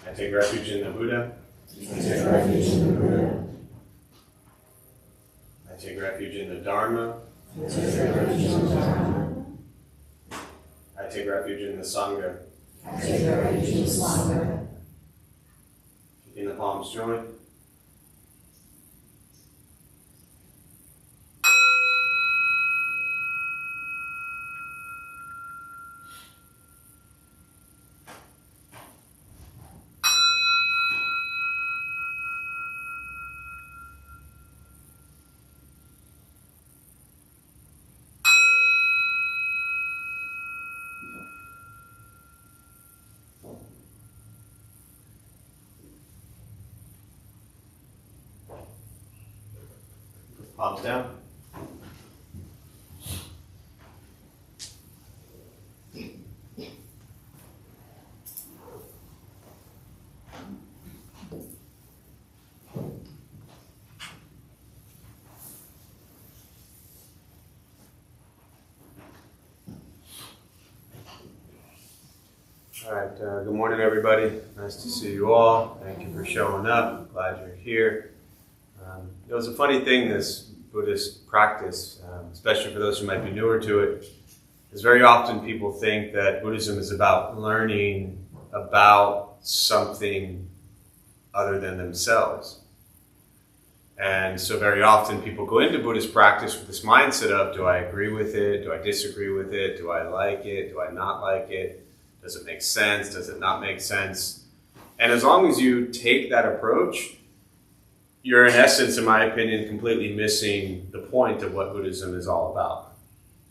I take refuge in the Buddha. I take refuge in the Buddha. I take refuge in the Dharma. I take refuge in the Dharma. I take refuge in the Sangha. I take refuge in the Sangha. Keeping the palms joined. Palms down. All right, good morning everybody. Nice to see you all. Thank you for showing up. Glad you're here. It was a funny thing, this Buddhist practice, especially for those who might be newer to it, is very often people think that Buddhism is about learning about something other than themselves. And so very often people go into Buddhist practice with this mindset of, do I agree with it? Do I disagree with it? Do I like it? Do I not like it? Does it make sense? Does it not make sense? And as long as you take that approach, you're in essence, in my opinion, completely missing the point of what Buddhism is all about.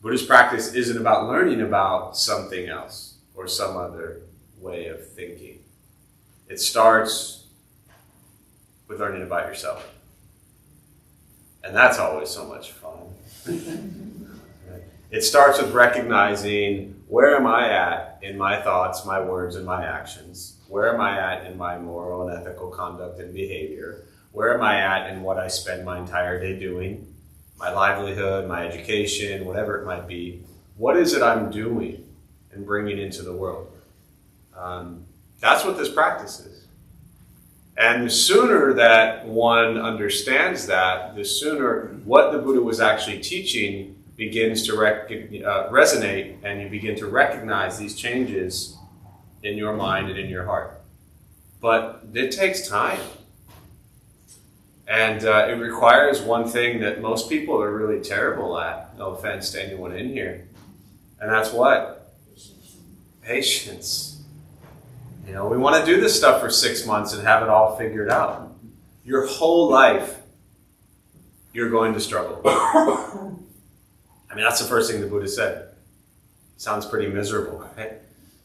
Buddhist practice isn't about learning about something else or some other way of thinking. It starts with learning about yourself. And that's always so much fun. It starts with recognizing, where am I at in my thoughts, my words, and my actions? Where am I at in my moral and ethical conduct and behavior? Where am I at in what I spend my entire day doing? My livelihood, my education, whatever it might be. What is it I'm doing and bringing into the world? That's what this practice is. And the sooner that one understands that, the sooner what the Buddha was actually teaching begins to resonate, and you begin to recognize these changes in your mind and in your heart. But it takes time. And it requires one thing that most people are really terrible at, no offense to anyone in here, and that's what? Patience. You know, we want to do this stuff for 6 months and have it all figured out. Your whole life, you're going to struggle. I mean, that's the first thing the Buddha said. Sounds pretty miserable, right?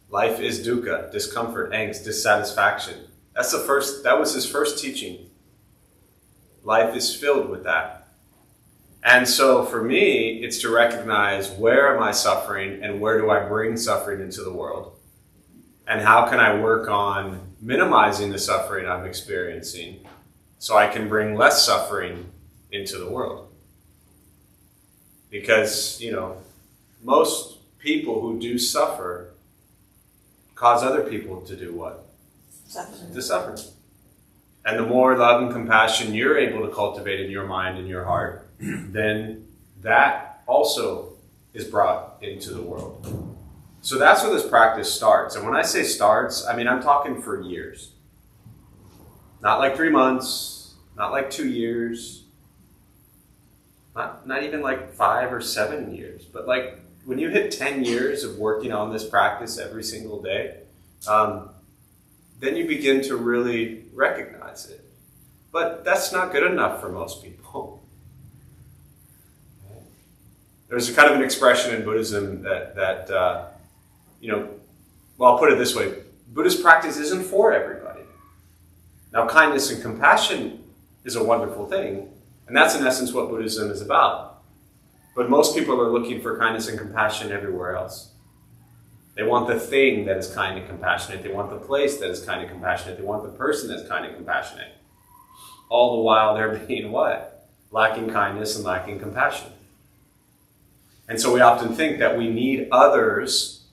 Life is dukkha, discomfort, angst, dissatisfaction. That was his first teaching. Life is filled with that. And so for me, it's to recognize, where am I suffering and where do I bring suffering into the world? And how can I work on minimizing the suffering I'm experiencing so I can bring less suffering into the world? Because, you know, most people who do suffer cause other people to do what? Suffer. To suffer. And the more love and compassion you're able to cultivate in your mind and your heart, then that also is brought into the world. So that's where this practice starts. And when I say starts, I mean, I'm talking for years. Not like 3 months, not like 2 years, not even like 5 or 7 years, but like when you hit 10 years of working on this practice every single day, then you begin to really recognize it. But that's not good enough for most people. There's a kind of an expression in Buddhism that I'll put it this way. Buddhist practice isn't for everybody. Now, kindness and compassion is a wonderful thing, and that's in essence what Buddhism is about. But most people are looking for kindness and compassion everywhere else. They want the thing that is kind and compassionate. They want the place that is kind and compassionate. They want the person that's kind and compassionate. All the while they're being what? Lacking kindness and lacking compassion. And so we often think that we need others,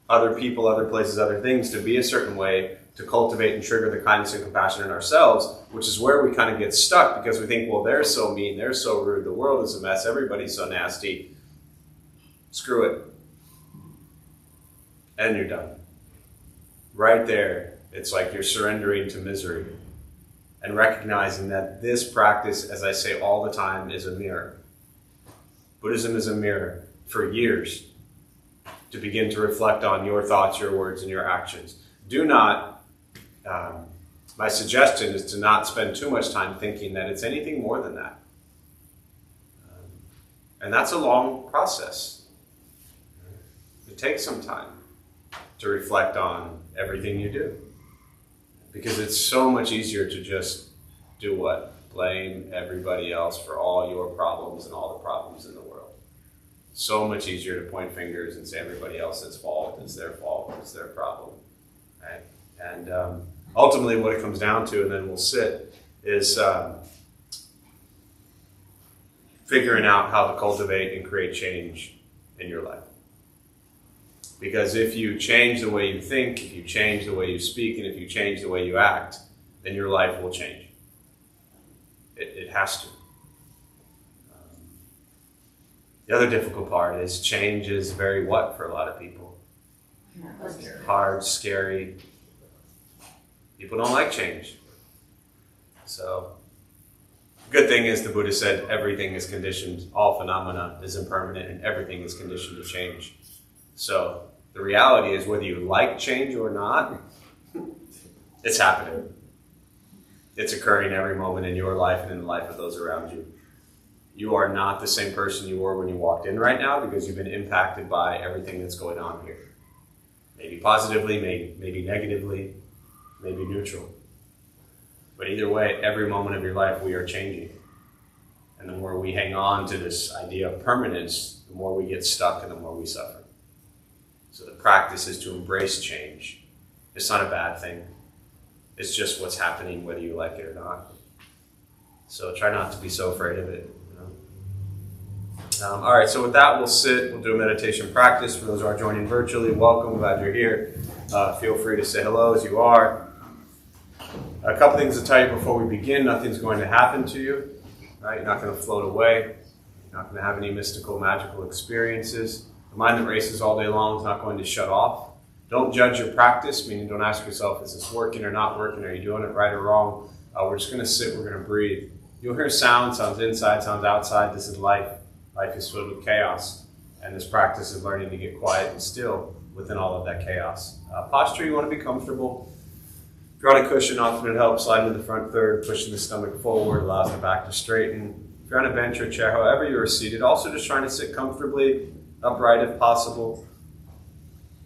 other people, other places, other things to be a certain way to cultivate and trigger the kindness and compassion in ourselves, which is where we kind of get stuck because we think, well, they're so mean, they're so rude, the world is a mess, everybody's so nasty. Screw it. And you're done. Right there, it's like you're surrendering to misery and recognizing that this practice, as I say all the time, is a mirror. Buddhism is a mirror for years to begin to reflect on your thoughts, your words, and your actions. Do not, my suggestion is to not spend too much time thinking that it's anything more than that. And that's a long process. It takes some time to reflect on everything you do. Because it's so much easier to just do what? Blame everybody else for all your problems and all the problems in the world. So much easier to point fingers and say everybody else's fault, it's their fault, it's their problem. Right? And ultimately what it comes down to, and then we'll sit, is figuring out how to cultivate and create change in your life. Because if you change the way you think, if you change the way you speak, and if you change the way you act, then your life will change. It has to. The other difficult part is change is very what for a lot of people? Hard, scary. People don't like change. So, the good thing is the Buddha said everything is conditioned, all phenomena is impermanent, and everything is conditioned to change. So, the reality is whether you like change or not, it's happening. It's occurring every moment in your life and in the life of those around you. You are not the same person you were when you walked in right now because you've been impacted by everything that's going on here. Maybe positively, maybe negatively, maybe neutral. But either way, every moment of your life we are changing. And the more we hang on to this idea of permanence, the more we get stuck and the more we suffer. So the practice is to embrace change. It's not a bad thing. It's just what's happening whether you like it or not. So try not to be so afraid of it. All right, so with that, we'll sit. We'll do a meditation practice. For those who are joining virtually, welcome. Glad you're here. Feel free to say hello as you are. A couple things to tell you before we begin. Nothing's going to happen to you. Right? You're not going to float away. You're not going to have any mystical, magical experiences. The mind that races all day long is not going to shut off. Don't judge your practice, meaning don't ask yourself, is this working or not working? Are you doing it right or wrong? We're just going to sit. We're going to breathe. You'll hear sounds inside, sounds outside. This is life. Life is filled with chaos, and this practice is learning to get quiet and still within all of that chaos. Posture, you want to be comfortable. If you're on a cushion, often it helps slide into the front third, pushing the stomach forward, allows the back to straighten. If you're on a bench or chair, however you are seated, also just trying to sit comfortably, upright if possible,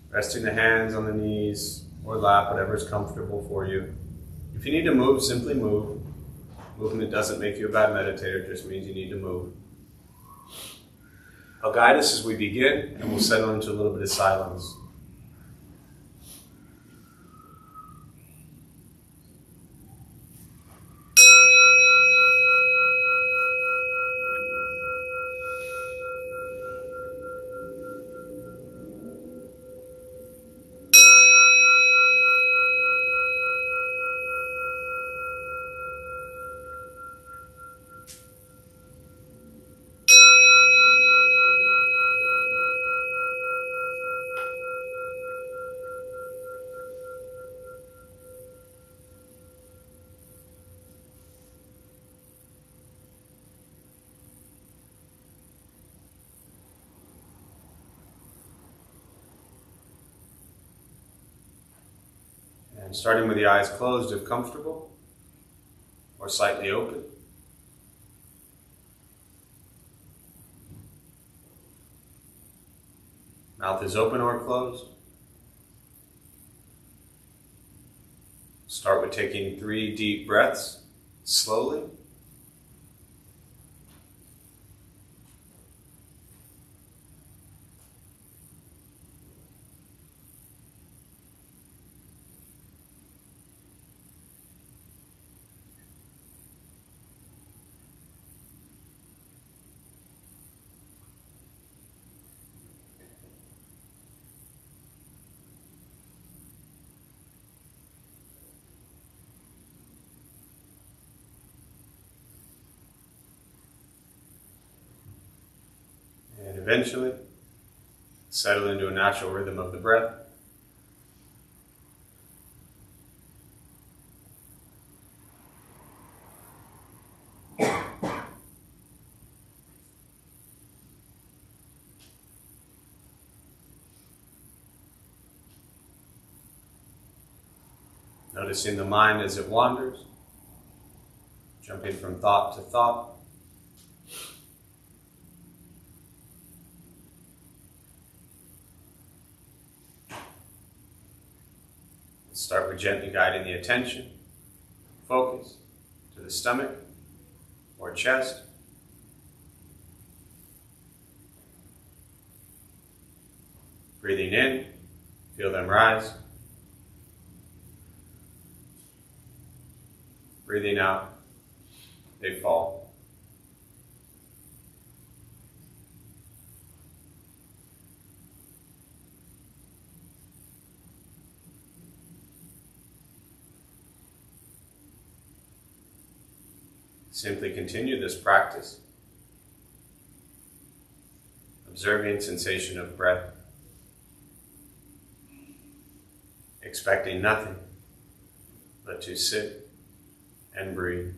resting the hands on the knees or lap, whatever is comfortable for you. If you need to move, simply move. Movement doesn't make you a bad meditator, it just means you need to move. I'll guide us as we begin, and we'll settle into a little bit of silence. And starting with the eyes closed if comfortable, or slightly open. Mouth is open or closed. Start with taking 3 deep breaths, slowly. eventually, settle into a natural rhythm of the breath. Noticing the mind as it wanders, jumping from thought to thought. Start with gently guiding the attention, focus, to the stomach or chest. Breathing in, feel them rise. Breathing out, they fall. Simply continue this practice, observing sensation of breath, expecting nothing but to sit and breathe.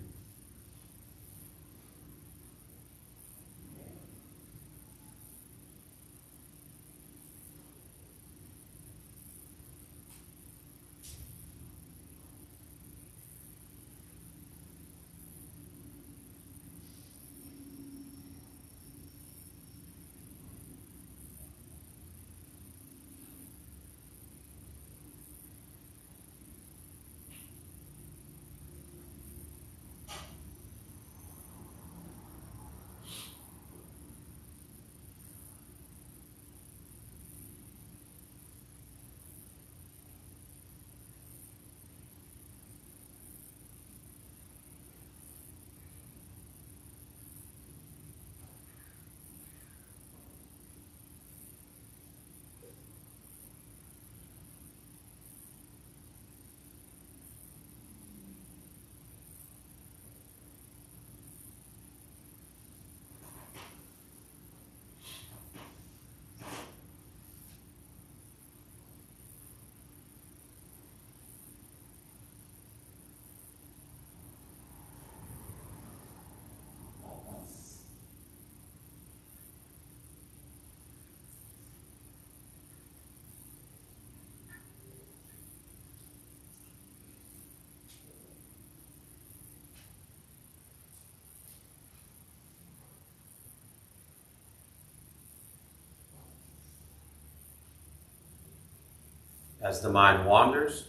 As the mind wanders,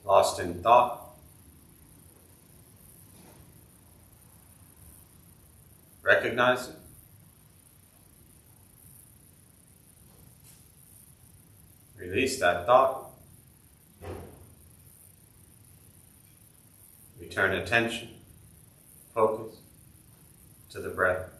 lost in thought, recognize it. Release that thought. Return attention, focus to the breath.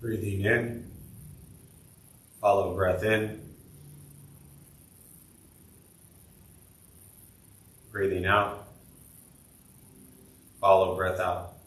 Breathing in, follow breath in. Breathing out, follow breath out.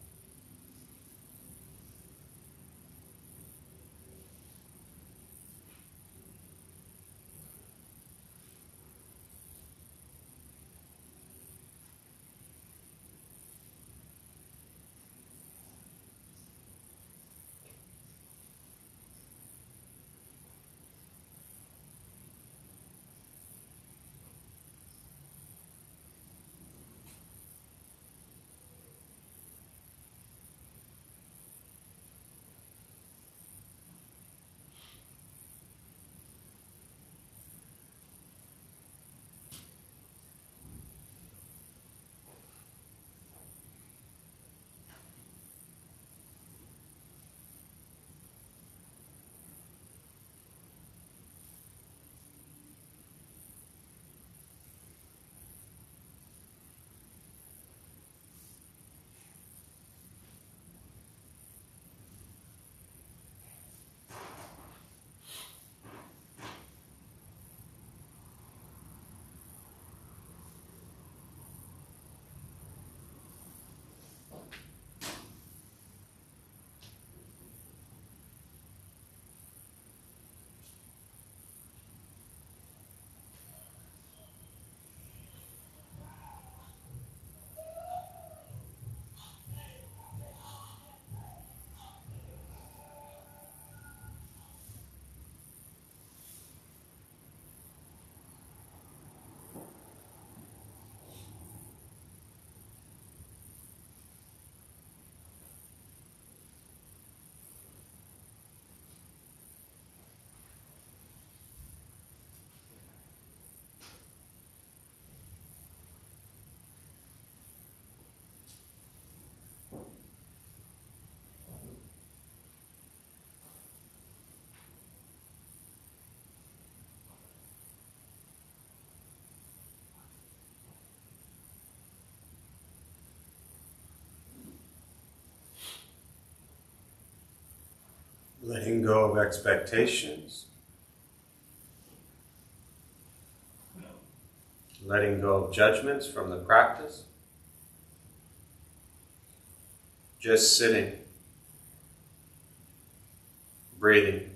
Letting go of expectations. Letting go of judgments from the practice. Just sitting. Breathing.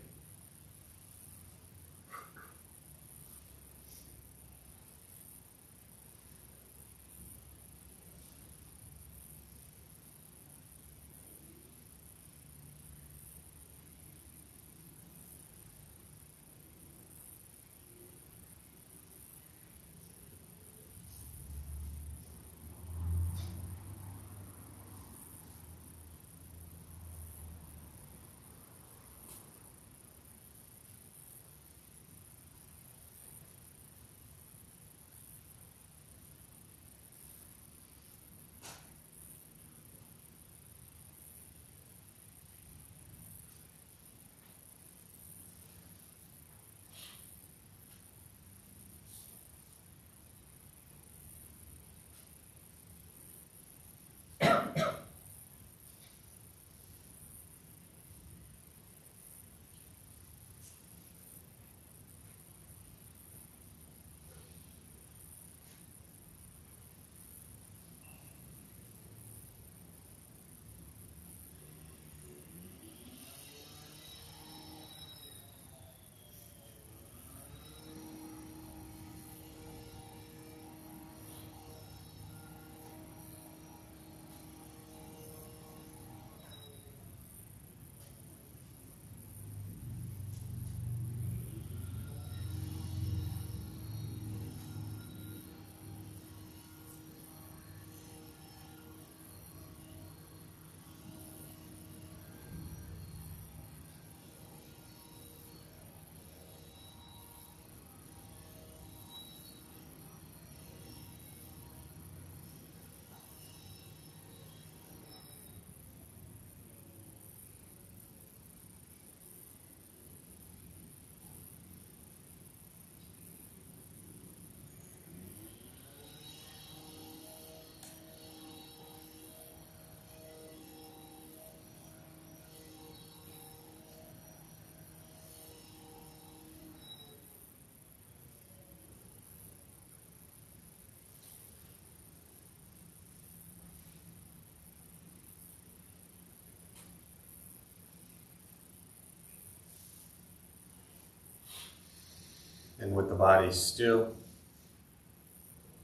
And with the body still,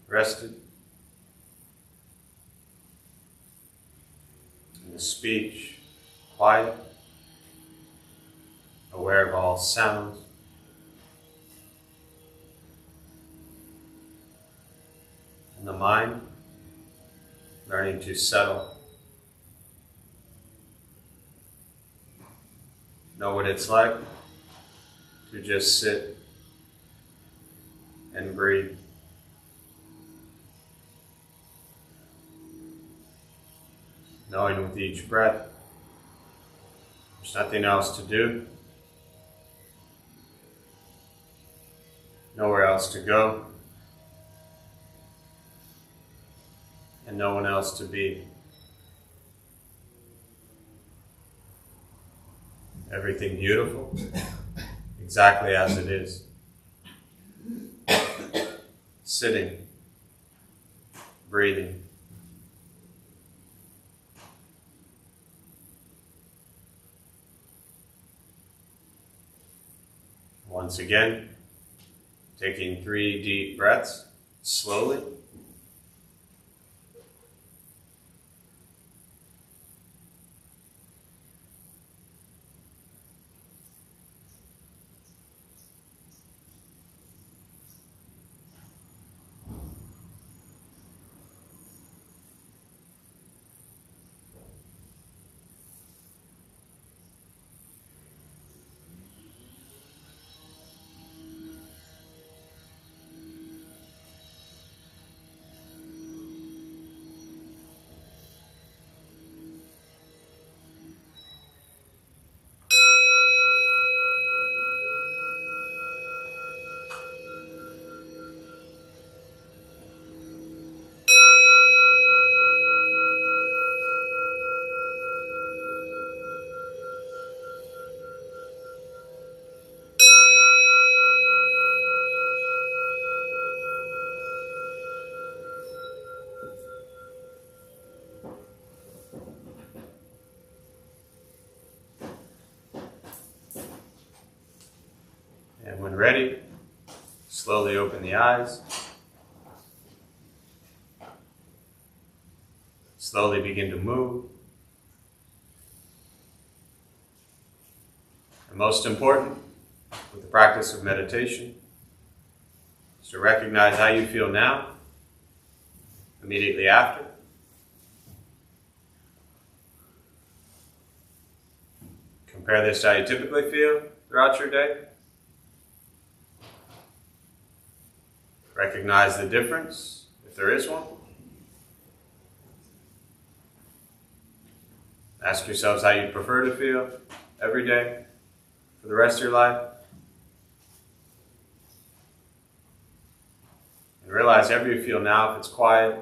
rested, and the speech quiet, aware of all sounds, and the mind learning to settle. Know what it's like to just sit and breathe. Knowing with each breath, there's nothing else to do, nowhere else to go, and no one else to be. Everything beautiful, exactly as it is. Sitting, breathing. Once again, taking 3 deep breaths, slowly. And when ready, slowly open the eyes. Slowly begin to move. And most important, with the practice of meditation, is to recognize how you feel now, immediately after. Compare this to how you typically feel throughout your day. Recognize the difference, if there is one. Ask yourselves how you prefer to feel every day for the rest of your life. And realize however you feel now, if it's quiet,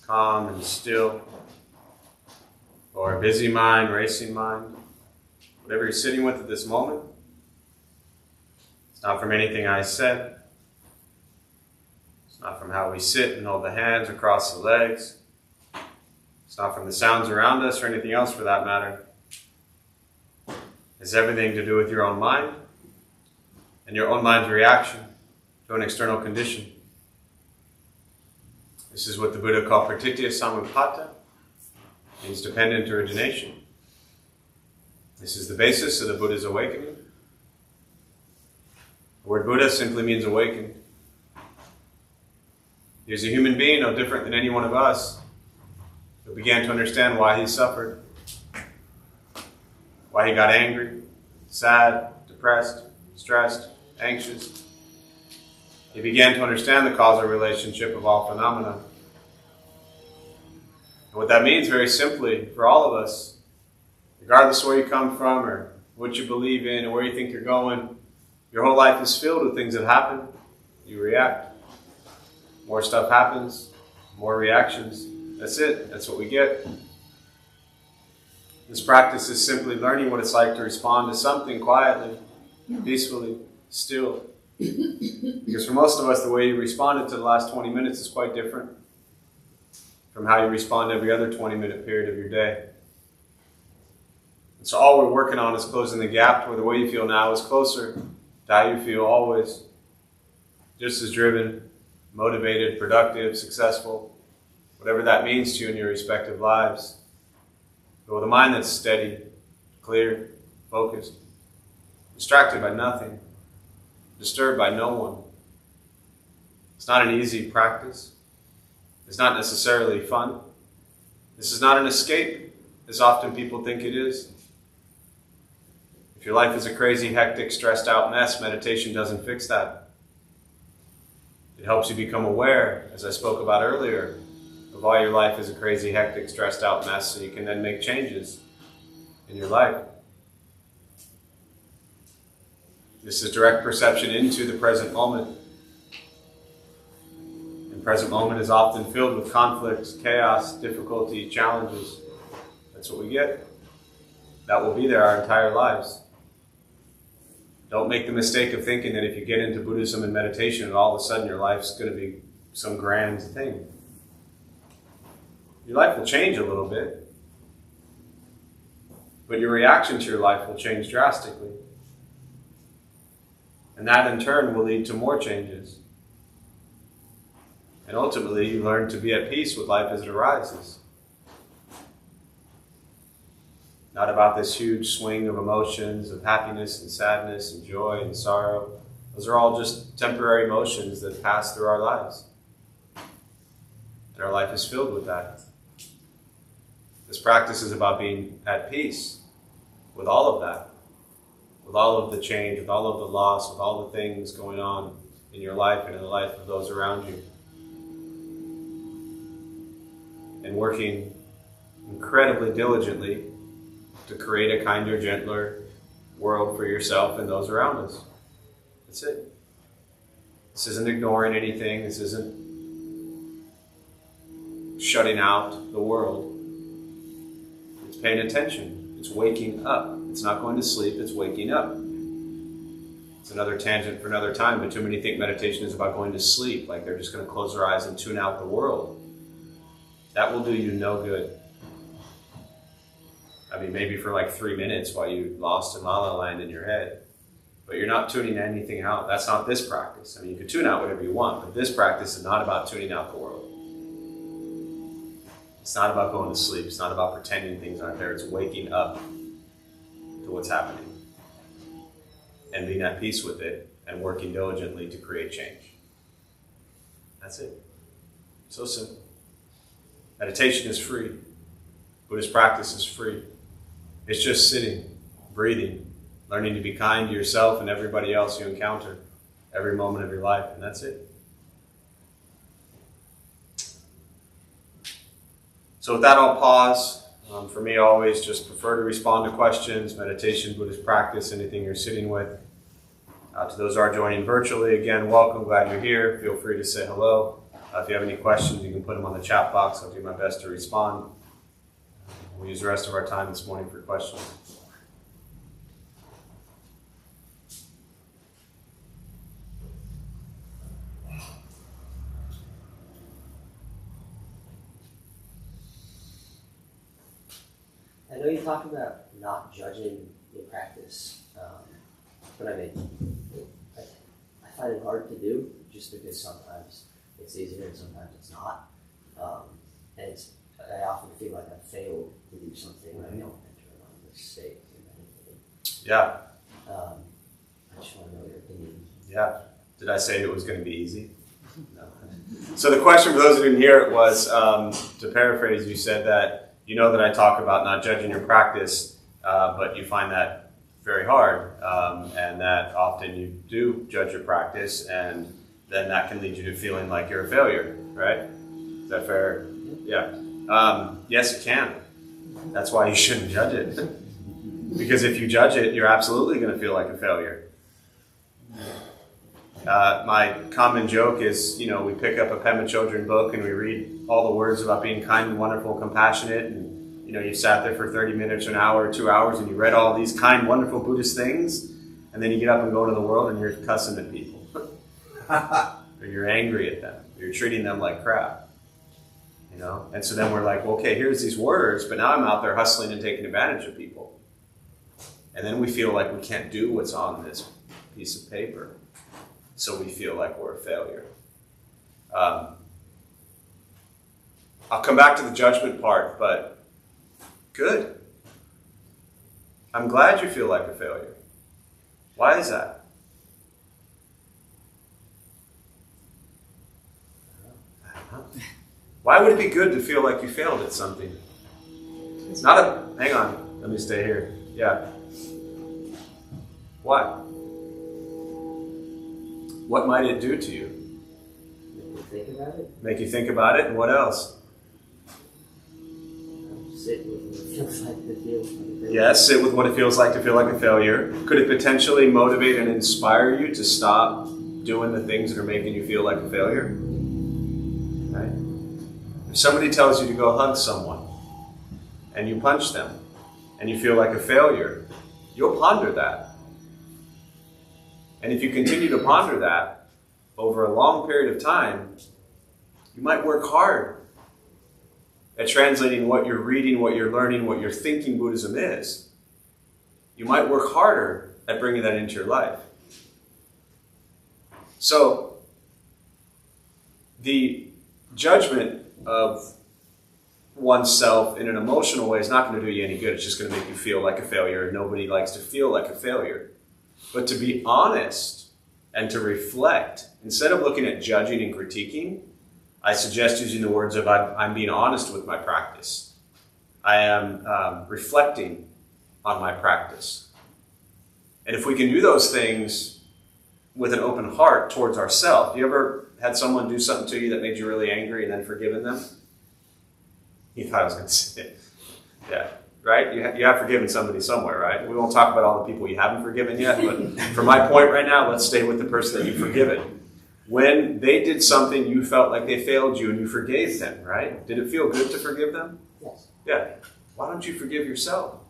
calm, and still, or a busy mind, racing mind, whatever you're sitting with at this moment, it's not from anything I said. It's not from how we sit and hold the hands across the legs. It's not from the sounds around us or anything else for that matter. It's everything to do with your own mind and your own mind's reaction to an external condition. This is what the Buddha called pratitya samutpata, means dependent origination. This is the basis of the Buddha's awakening. The word Buddha simply means awakened. He was a human being, no different than any one of us, who began to understand why he suffered, why he got angry, sad, depressed, stressed, anxious. He began to understand the causal relationship of all phenomena. And what that means, very simply, for all of us, regardless of where you come from or what you believe in or where you think you're going, your whole life is filled with things that happen. You react. More stuff happens, more reactions. That's it. That's what we get. This practice is simply learning what it's like to respond to something quietly, peacefully, still. Because for most of us, the way you responded to the last 20 minutes is quite different from how you respond every other 20-minute period of your day. And so all we're working on is closing the gap to where the way you feel now is closer to how you feel always, just as driven, motivated, productive, successful, whatever that means to you in your respective lives. But with a mind that's steady, clear, focused, distracted by nothing, disturbed by no one. It's not an easy practice. It's not necessarily fun. This is not an escape, as often people think it is. If your life is a crazy, hectic, stressed out mess, meditation doesn't fix that. It helps you become aware, as I spoke about earlier, of why your life is a crazy, hectic, stressed out mess, so you can then make changes in your life. This is direct perception into the present moment. And present moment is often filled with conflicts, chaos, difficulty, challenges. That's what we get. That will be there our entire lives. Don't make the mistake of thinking that if you get into Buddhism and meditation, and all of a sudden your life's going to be some grand thing. Your life will change a little bit, but your reaction to your life will change drastically. And that in turn will lead to more changes. And ultimately, you learn to be at peace with life as it arises. Not about this huge swing of emotions, of happiness and sadness and joy and sorrow. Those are all just temporary emotions that pass through our lives. And our life is filled with that. This practice is about being at peace with all of that. With all of the change, with all of the loss, with all the things going on in your life and in the life of those around you. And working incredibly diligently to create a kinder, gentler world for yourself and those around us. That's it. This isn't ignoring anything. This isn't shutting out the world. It's paying attention. It's waking up. It's not going to sleep. It's waking up. It's another tangent for another time, but too many think meditation is about going to sleep, like they're just going to close their eyes and tune out the world. That will do you no good. I mean, maybe for like 3 minutes while you're lost in La La Land in your head. But you're not tuning anything out. That's not this practice. I mean, you can tune out whatever you want, but this practice is not about tuning out the world. It's not about going to sleep. It's not about pretending things aren't there. It's waking up to what's happening and being at peace with it and working diligently to create change. That's it. So simple. Meditation is free. Buddhist practice is free. It's just sitting, breathing, learning to be kind to yourself and everybody else you encounter every moment of your life, and that's it. So with that, I'll pause. For me, I always just prefer to respond to questions, meditation, Buddhist practice, anything you're sitting with. To those who are joining virtually, again, welcome, glad you're here. Feel free to say hello. If you have any questions, you can put them on the chat box. I'll do my best to respond. We'll use the rest of our time this morning for questions. I know you talked about not judging in practice, but I mean, I find it hard to do just because sometimes it's easier and sometimes it's not. And I often feel like I've failed to do something when I don't enter a mistake in anything. Yeah. I just want to know your opinion. Yeah. Did I say it was going to be easy? No. So the question for those who didn't hear it was, to paraphrase, you said that you know that I talk about not judging your practice, but you find that very hard, and that often you do judge your practice, and then that can lead you to feeling like you're a failure, right? Is that fair? Yeah. Yes, it can. That's why you shouldn't judge it. Because if you judge it, you're absolutely going to feel like a failure. My common joke is, we pick up a Pema Chodron book and we read all the words about being kind, wonderful, compassionate, and you sat there for 30 minutes, an hour, 2 hours, and you read all these kind, wonderful Buddhist things, and then you get up and go into the world and you're cussing at people. Or you're angry at them. You're treating them like crap. And so then we're like, well, okay, here's these words, but now I'm out there hustling and taking advantage of people. And then we feel like we can't do what's on this piece of paper. so we feel like we're a failure. I'll come back to the judgment part, but good. I'm glad you feel like a failure. Why is that? I don't know. Why would it be good to feel like you failed at something? It's not a... Hang on. Let me stay here. Yeah. Why? What might it do to you? Make you think about it. Make you think about it, and what else? Sit with what it feels like to feel like a failure. Yes, sit with what it feels like to feel like a failure. Could it potentially motivate and inspire you to stop doing the things that are making you feel like a failure? Right? If somebody tells you to go hug someone, and you punch them, and you feel like a failure, you'll ponder that. And if you continue to ponder that over a long period of time, you might work hard at translating what you're reading, what you're learning, what you're thinking Buddhism is. You might work harder at bringing that into your life. So, the judgment of oneself in an emotional way is not going to do you any good. It's just going to make you feel like a failure. Nobody likes to feel like a failure. But to be honest and to reflect, instead of looking at judging and critiquing, I suggest using the words of I'm being honest with my practice. I am reflecting on my practice. And if we can do those things with an open heart towards ourselves, you ever had someone do something to you that made you really angry and then forgiven them? You thought I was going to say it. Yeah, right? You have forgiven somebody somewhere, right? We won't talk about all the people you haven't forgiven yet, but for my point right now, let's stay with the person that you've forgiven. When they did something you felt like they failed you and you forgave them, right? Did it feel good to forgive them? Yes. Yeah. Why don't you forgive yourself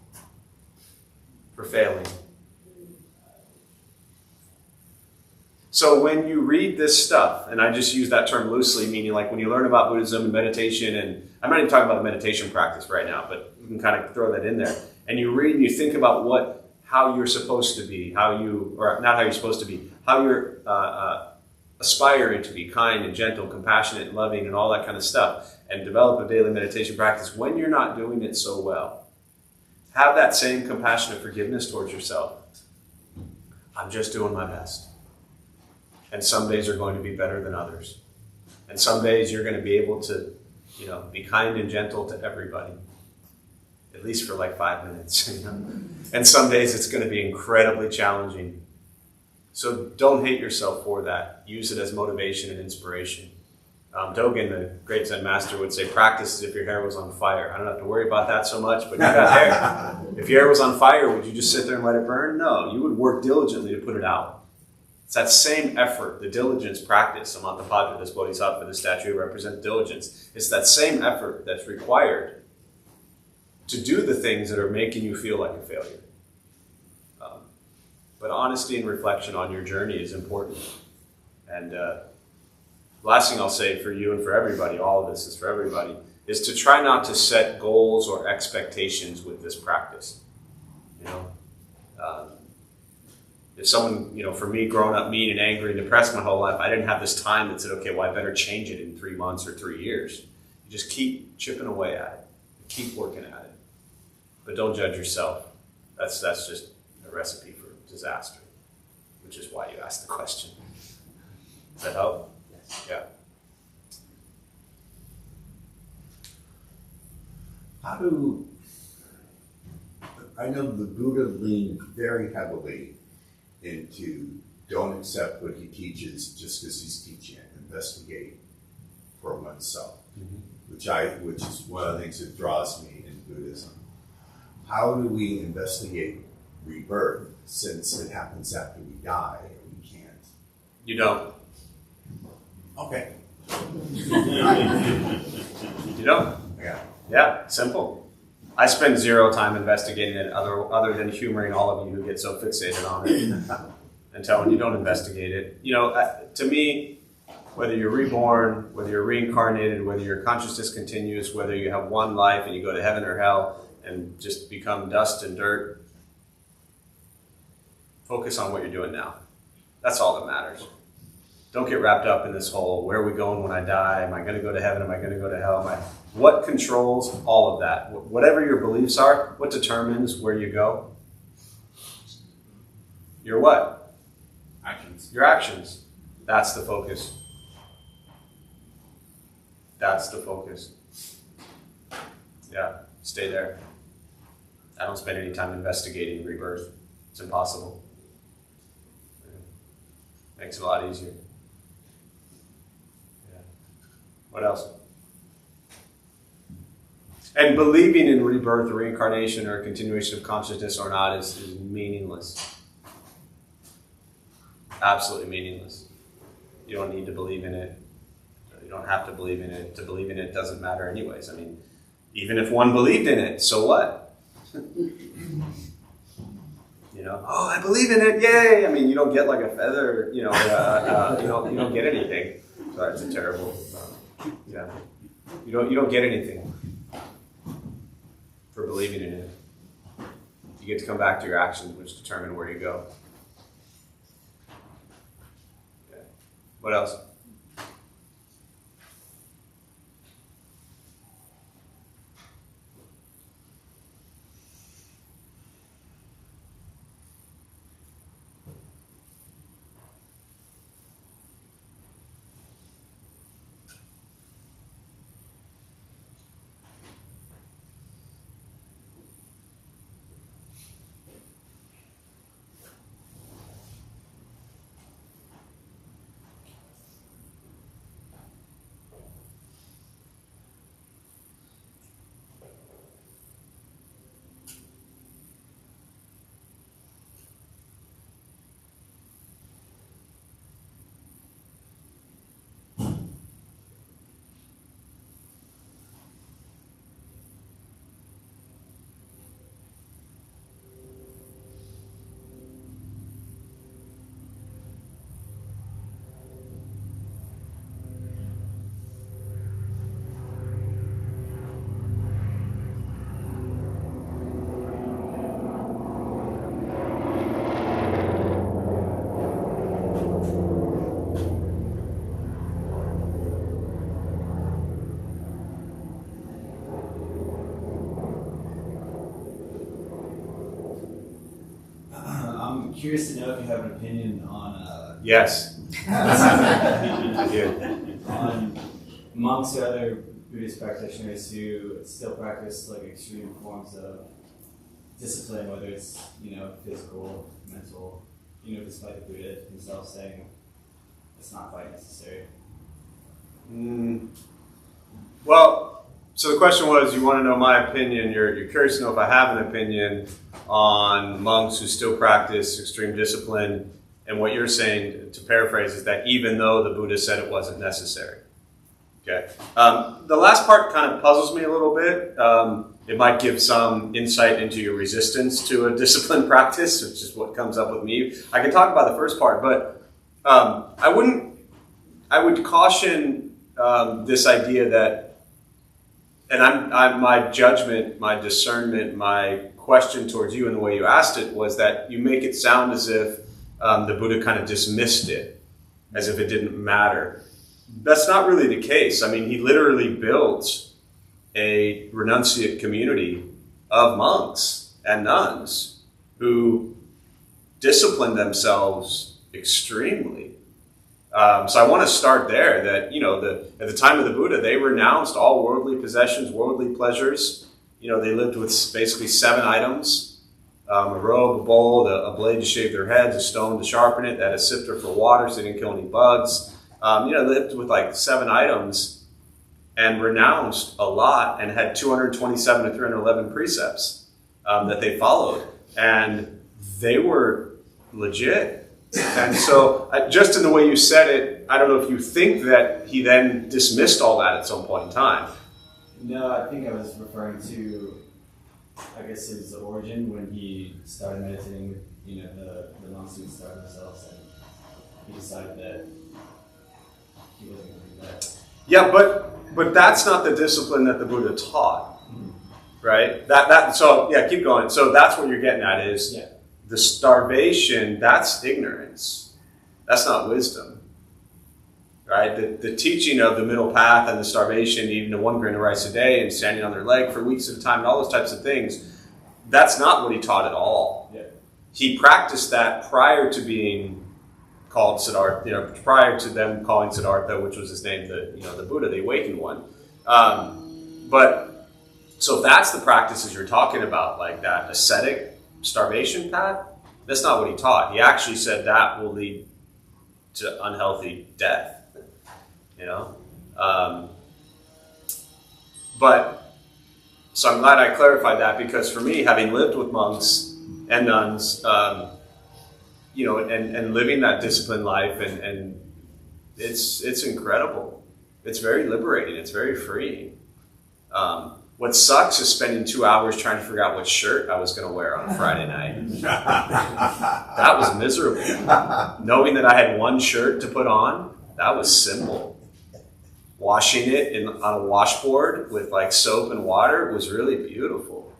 for failing? So when you read this stuff, and I just use that term loosely, meaning like when you learn about Buddhism and meditation, and I'm not even talking about the meditation practice right now, but you can kind of throw that in there. And you read and you think about how you're supposed to be, how you're aspiring to be kind and gentle, compassionate and loving and all that kind of stuff, and develop a daily meditation practice. When you're not doing it so well, have that same compassionate forgiveness towards yourself. I'm just doing my best. And some days are going to be better than others. And some days you're going to be able to, be kind and gentle to everybody. At least for like 5 minutes. And some days it's going to be incredibly challenging. So don't hate yourself for that. Use it as motivation and inspiration. Dogen, the great Zen master, would say, practice as if your hair was on fire. I don't have to worry about that so much, but you got hair. If your hair was on fire, would you just sit there and let it burn? No, you would work diligently to put it out. It's that same effort, the diligence practice. Amatapada, this Bodhisattva, this statue represents diligence. It's that same effort that's required to do the things that are making you feel like a failure. But honesty and reflection on your journey is important. And last thing I'll say for you and for everybody, all of this is for everybody, is to try not to set goals or expectations with this practice. If someone, for me, growing up mean and angry and depressed my whole life, I didn't have this time that said, okay, well, I better change it in 3 months or 3 years. You just keep chipping away at it. Keep working at it. But don't judge yourself. That's just a recipe for disaster, which is why you asked the question. Does that help? Yes. Yeah. I know the Buddha leaned very heavily into don't accept what he teaches just because he's teaching it. Investigate for oneself, which is one of the things that draws me in Buddhism. How do we investigate rebirth since it happens after we die and we can't? You don't. Okay. You don't. Yeah. Yeah, simple. I spend zero time investigating it other than humoring all of you who get so fixated on it and telling you don't investigate it. To me, whether you're reborn, whether you're reincarnated, whether your consciousness continues, whether you have one life and you go to heaven or hell and just become dust and dirt, focus on what you're doing now. That's all that matters. Don't get wrapped up in this whole, where are we going when I die? Am I going to go to heaven? Am I going to go to hell? What controls all of that? Whatever your beliefs are, what determines where you go? Your what? Actions. Your actions. That's the focus. That's the focus. Yeah, stay there. I don't spend any time investigating rebirth. It's impossible. Makes it a lot easier. Yeah. What else? And believing in rebirth or reincarnation or continuation of consciousness or not is meaningless. Absolutely meaningless. You don't need to believe in it. You don't have to believe in it. To believe in it doesn't matter anyways. I mean, even if one believed in it, so what? You know, oh, I believe in it, yay! I mean, you don't get like a feather, you don't get anything. Sorry, it's a terrible, yeah. You don't get anything for believing in it. You get to come back to your actions, which determine where you go. Yeah. What else? I'm curious to know if you have an opinion on Yes. I do. on monks or other Buddhist practitioners who still practice like extreme forms of discipline, whether it's physical, mental, despite the Buddha himself saying it's not quite necessary. Well, so the question was, you want to know my opinion. You're curious to know if I have an opinion on monks who still practice extreme discipline. And what you're saying, to paraphrase, is that even though the Buddha said it wasn't necessary. Okay. The last part kind of puzzles me a little bit. It might give some insight into your resistance to a disciplined practice, which is what comes up with me. I can talk about the first part, but I would caution this idea that, and I'm my judgment, my discernment, my question towards you and the way you asked it was that you make it sound as if the Buddha kind of dismissed it, as if it didn't matter. That's not really the case. I mean, he literally built a renunciate community of monks and nuns who disciplined themselves extremely. So I want to start there, that, at the time of the Buddha, they renounced all worldly possessions, worldly pleasures. They lived with basically 7 items. A robe, a bowl, a blade to shave their heads, a stone to sharpen it, that a sifter for water so they didn't kill any bugs. They lived with like 7 items and renounced a lot and had 227 to 311 precepts that they followed. And they were legit. And so just in the way you said it, I don't know if you think that he then dismissed all that at some point in time. No, I think I was referring to, I guess, his origin when he started meditating with, the monks who started themselves, and he decided that he wasn't going to do that. Yeah, but that's not the discipline that the Buddha taught, right? So yeah, keep going. So that's what you're getting at is the starvation. That's ignorance. That's not wisdom. right? The teaching of the middle path and the starvation, even to 1 grain of rice a day and standing on their leg for weeks at a time and all those types of things, that's not what he taught at all. Yeah. He practiced that prior to being called Siddhartha, prior to them calling Siddhartha, which was his name, the Buddha, the awakened one. But so if that's the practices you're talking about, like that ascetic starvation path, that's not what he taught. He actually said that will lead to unhealthy death. But so I'm glad I clarified that, because for me, having lived with monks and nuns, and living that disciplined life, and it's incredible. It's very liberating. It's very freeing. What sucks is spending 2 hours trying to figure out what shirt I was going to wear on Friday night. That was miserable. Knowing that I had one shirt to put on, that was simple. Washing it on a washboard with like soap and water was really beautiful.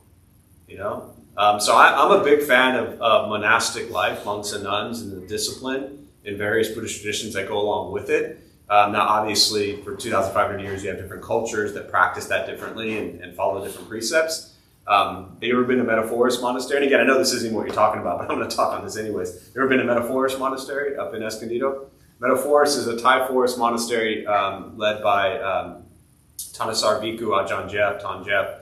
So I'm a big fan of monastic life, monks and nuns, and the discipline in various Buddhist traditions that go along with it. Now, obviously, for 2,500 years, you have different cultures that practice that differently and follow different precepts. Have you ever been to Metaforest Monastery? And again, I know this isn't what you're talking about, but I'm going to talk on this anyways. You ever been to Metaforest Monastery up in Escondido? Metaforest is a Thai forest monastery led by Thanissaro Bhikkhu Ajahn Jeff, Ton Jeff.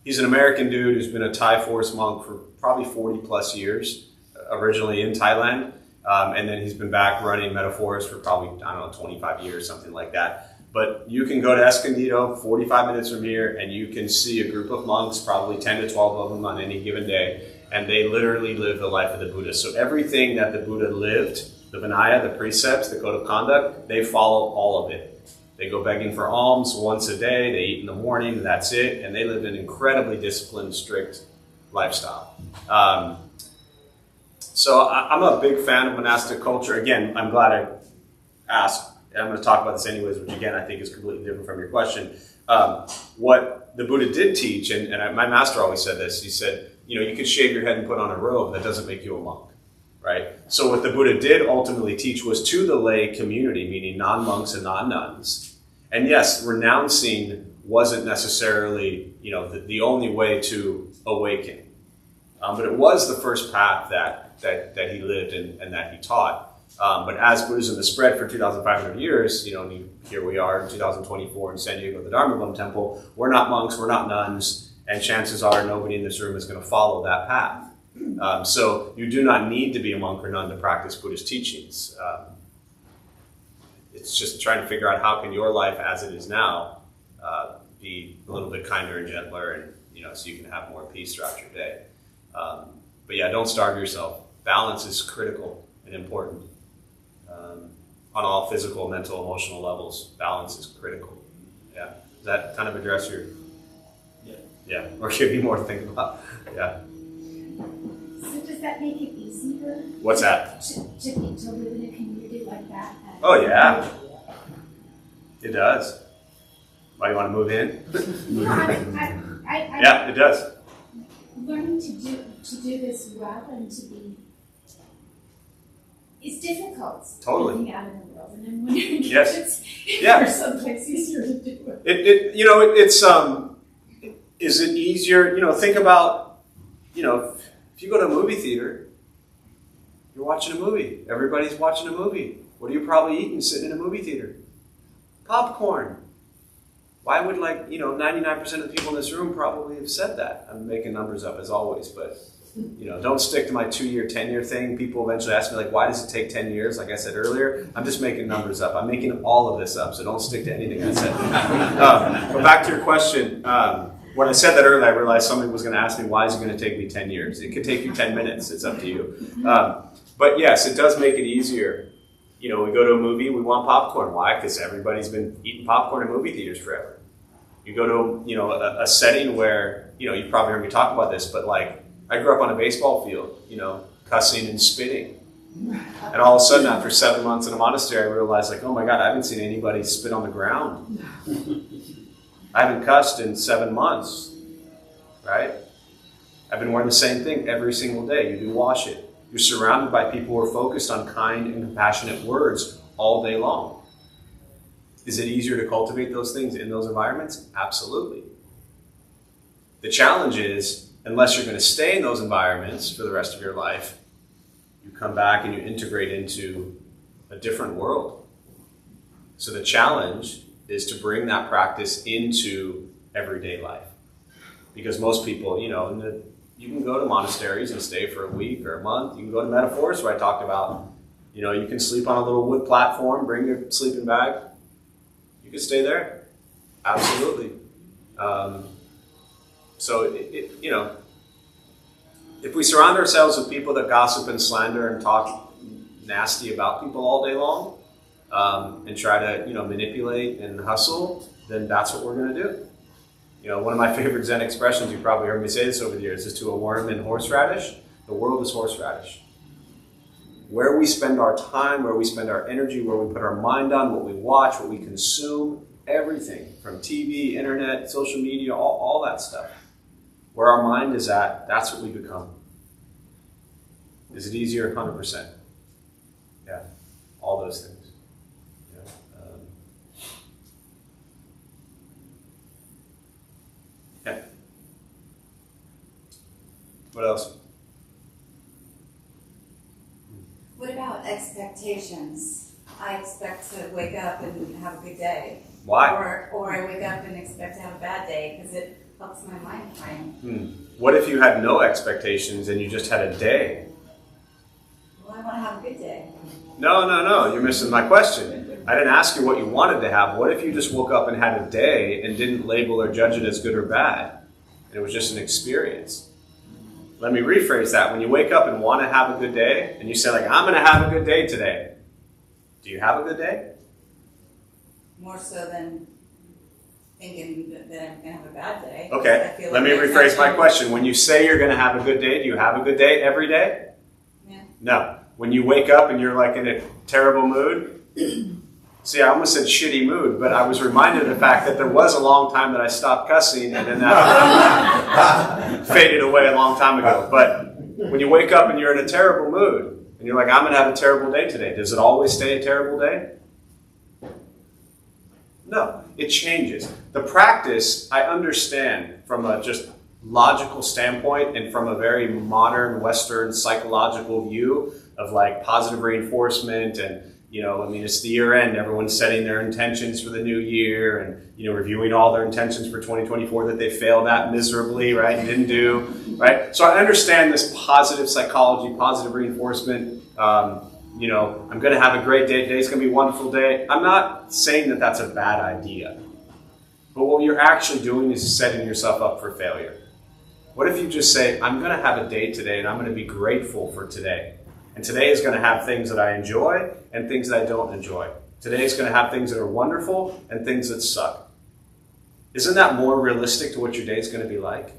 He's an American dude who's been a Thai forest monk for probably 40 plus years, originally in Thailand. And then he's been back running Metaforest for probably, 25 years, something like that. But you can go to Escondido, 45 minutes from here, and you can see a group of monks, probably 10 to 12 of them on any given day, and they literally live the life of the Buddha. So everything that the Buddha lived, the Vinaya, the precepts, the code of conduct, they follow all of it. They go begging for alms once a day, they eat in the morning, and that's it, and they live an incredibly disciplined, strict lifestyle. So I'm a big fan of monastic culture. Again, I'm glad I asked, and I'm going to talk about this anyways, which again, I think is completely different from your question. What the Buddha did teach, and my master always said this, he said, you could shave your head and put on a robe, that doesn't make you a monk, right? So what the Buddha did ultimately teach was to the lay community, meaning non-monks and non-nuns. And yes, renouncing wasn't necessarily, the only way to awaken. But it was the first path that he lived and that he taught. But as Buddhism has spread for 2,500 years, here we are in 2024 in San Diego, the Dharma Bum Temple. We're not monks, we're not nuns, and chances are nobody in this room is going to follow that path. So you do not need to be a monk or nun to practice Buddhist teachings. It's just trying to figure out how can your life as it is now be a little bit kinder and gentler, and so you can have more peace throughout your day. But yeah, don't starve yourself. Balance is critical and important. On all physical, mental, emotional levels, balance is critical. Yeah. Does that kind of address your... Yeah. Or give you more to think about? Yeah. So does that make it easier? What's that? To live in a community like that? Oh, yeah. It does. Why, you want to move in? No, Yeah, it does. Learning to do this well and to be... It's difficult. Totally. Living out in the world, and I'm wondering Yes. if Yeah. there's someplace easier to do it. Is it easier? Think about, if you go to a movie theater, you're watching a movie. Everybody's watching a movie. What are you probably eating sitting in a movie theater? Popcorn. Why would 99% of the people in this room probably have said that? I'm making numbers up as always, but don't stick to my 2-year, 10-year thing. People eventually ask me why does it take 10 years? Like I said earlier, I'm just making numbers up. I'm making all of this up, so don't stick to anything I said. But back to your question, when I said that earlier, I realized somebody was going to ask me, why is it going to take me 10 years? It could take you 10 minutes. It's up to you. But yes, it does make it easier. We go to a movie, we want popcorn. Why? Because everybody's been eating popcorn in movie theaters forever. You go to, a setting where, you've probably heard me talk about this, but I grew up on a baseball field, cussing and spitting. And all of a sudden, after 7 months in a monastery, I realized, oh my God, I haven't seen anybody spit on the ground. I haven't cussed in 7 months, right? I've been wearing the same thing every single day. You do wash it. You're surrounded by people who are focused on kind and compassionate words all day long. Is it easier to cultivate those things in those environments? Absolutely. The challenge is, unless you're going to stay in those environments for the rest of your life, you come back and you integrate into a different world. So the challenge is to bring that practice into everyday life. Because most people, you can go to monasteries and stay for a week or a month. You can go to metaphors where I talked about, you can sleep on a little wood platform, bring your sleeping bag. You can stay there. Absolutely. So, if we surround ourselves with people that gossip and slander and talk nasty about people all day long, and try to, manipulate and hustle, then that's what we're going to do. One of my favorite Zen expressions, you probably heard me say this over the years, is to a worm in horseradish, the world is horseradish. Where we spend our time, where we spend our energy, where we put our mind on, what we watch, what we consume, everything from TV, internet, social media, all that stuff. Where our mind is at, that's what we become. Is it easier? 100%. Yeah, all those things. Yeah. What else? What about expectations? I expect to wake up and have a good day. Why? Or I wake up and expect to have a bad day because it helps my mind frame. What if you had no expectations and you just had a day? Well, I want to have a good day. No, you're missing my question. I didn't ask you what you wanted to have. What if you just woke up and had a day and didn't label or judge it as good or bad? And it was just an experience. Let me rephrase that. When you wake up and want to have a good day, and you say, I'm going to have a good day today. Do you have a good day? More so than thinking that I'm going to have a bad day. Okay, let me rephrase my question. When you say you're going to have a good day, do you have a good day every day? Yeah. No. When you wake up and you're in a terrible mood, see, I almost said shitty mood, but I was reminded of the fact that there was a long time that I stopped cussing and then that faded away a long time ago. But when you wake up and you're in a terrible mood and you're I'm going to have a terrible day today, does it always stay a terrible day? No, it changes. The practice, I understand from a just logical standpoint and from a very modern Western psychological view of positive reinforcement and it's the year end. Everyone's setting their intentions for the new year and, reviewing all their intentions for 2024 that they failed at miserably, right? And didn't do, right? So I understand this positive psychology, positive reinforcement. I'm going to have a great day. Today's going to be a wonderful day. I'm not saying that that's a bad idea. But what you're actually doing is setting yourself up for failure. What if you just say, I'm going to have a day today and I'm going to be grateful for today. And today is going to have things that I enjoy and things that I don't enjoy. Today is going to have things that are wonderful and things that suck. Isn't that more realistic to what your day is going to be like?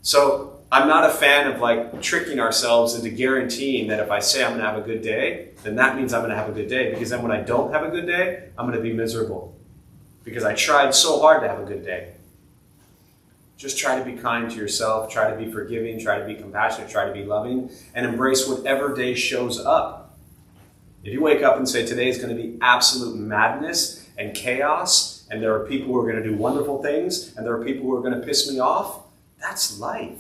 So I'm not a fan of tricking ourselves into guaranteeing that if I say I'm going to have a good day, then that means I'm going to have a good day. Because then when I don't have a good day, I'm going to be miserable. Because I tried so hard to have a good day. Just try to be kind to yourself, try to be forgiving, try to be compassionate, try to be loving, and embrace whatever day shows up. If you wake up and say today is going to be absolute madness and chaos, and there are people who are going to do wonderful things, and there are people who are going to piss me off, that's life.